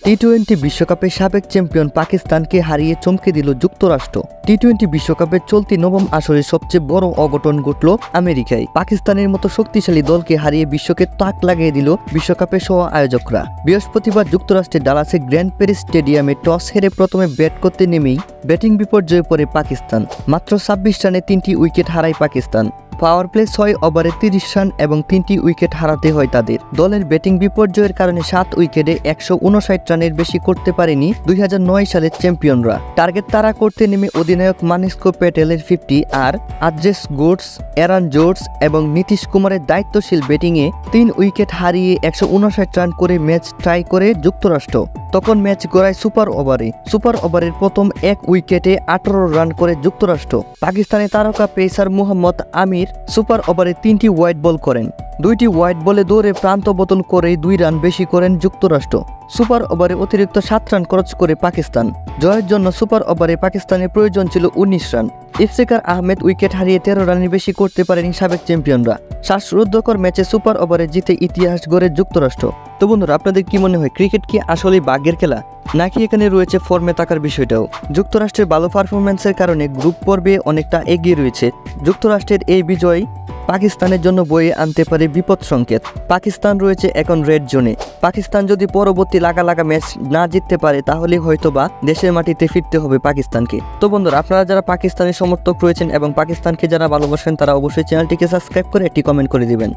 টি-20 বিশ্বকাপে সাবেক চ্যাম্পিয়ন পাকিস্তানকে হারিয়ে চমকে দিল যুক্তরাষ্ট্র। টি-20 বিশ্বকাপের চলতি নবম আসরে সবচেয়ে বড় অঘটন ঘটল আমেরিকায়। পাকিস্তানের মতো শক্তিশালী দলকে হারিয়ে বিশ্বকে তাক লাগিয়ে দিল বিশ্বকাপের সহ আয়োজকরা। বৃহস্পতিবার যুক্তরাষ্ট্রের ডালাসে গ্র্যান্ড প্যারিস স্টেডিয়ামে টস হেরে প্রথমে ব্যাট করতে নেমেই ব্যাটিং বিপর্যয়ে পড়ে পাকিস্তান। মাত্র ২৬ রানে ৩টি উইকেট হারায় পাকিস্তান। পাওয়ার প্লে ৬ ওভারে ৩০ রান এবং ৩টি উইকেট হারাতে হয় তাদের। দলের ব্যাটিং বিপর্যয়ের কারণে ৭ উইকেটে ১৫৯ রানের বেশি করতে পারেনি ২০০৯ সালের চ্যাম্পিয়নরা। টার্গেট তাড়া করতে নেমে অধিনায়ক মানিক্য প্যাটেলের ৫০ আর আদ্রেস গুডস, এরান জোর্জ এবং নীতিশ কুমারের দায়িত্বশীল ব্যাটিংয়ে ৩ উইকেট হারিয়ে ১৫৯ রান করে ম্যাচ টাই করে যুক্তরাষ্ট্র। তখন ম্যাচ গড়ায় সুপার ওভারের প্রথম ১ উইকেটে ১৮ রান করে যুক্তরাষ্ট্র। পাকিস্তানের তারকা পেসার মুহাম্মদ আমির সুপার ওভারে ৩টি ওয়াইড বল করেন। ২টি ওয়াইড বলে দৌড়ে প্রান্ত বদল করে ২ রান বেশি করেন যুক্তরাষ্ট্র। সুপার ওভারে অতিরিক্ত ৭ রান খরচ করে পাকিস্তান। জয়ের জন্য সুপার ওভারে পাকিস্তানের প্রয়োজন ছিল ১৯ রান। ইফতেখার আহমেদ উইকেট হারিয়ে ১৩ রানের বেশি করতে পারেনি সাবেক চ্যাম্পিয়নরা। শ্বাসরুদ্ধকর ম্যাচে সুপার ওভারে জিতে ইতিহাস গড়ে যুক্তরাষ্ট্র। তো বন্ধুরা, আপনাদের কি মনে হয়, ক্রিকেট কি আসলেই ভাগ্যের খেলা, নাকি এখানে রয়েছে ফর্মে থাকার বিষয়টাও? যুক্তরাষ্ট্রের ভালো পারফরম্যান্সের কারণে গ্রুপ পর্বে অনেকটা এগিয়ে রয়েছে। যুক্তরাষ্ট্রের এই বিজয় পাকিস্তানের জন্য বয়ে আনতে পারে বিপদ সংকেত। পাকিস্তান রয়েছে এখন রেড জোনে। পাকিস্তান যদি পরবর্তী লাগা ম্যাচ না জিততে পারে তাহলে হয়তোবা দেশের মাটিতে ফিরতে হবে পাকিস্তানকে। তো বন্ধুরা, আপনারা যারা পাকিস্তানের সমর্থক রয়েছেন এবং পাকিস্তানকে যারা ভালোবাসেন তারা অবশ্যই চ্যানেলটিকে সাবস্ক্রাইব করে একটি কমেন্ট করে দিবেন।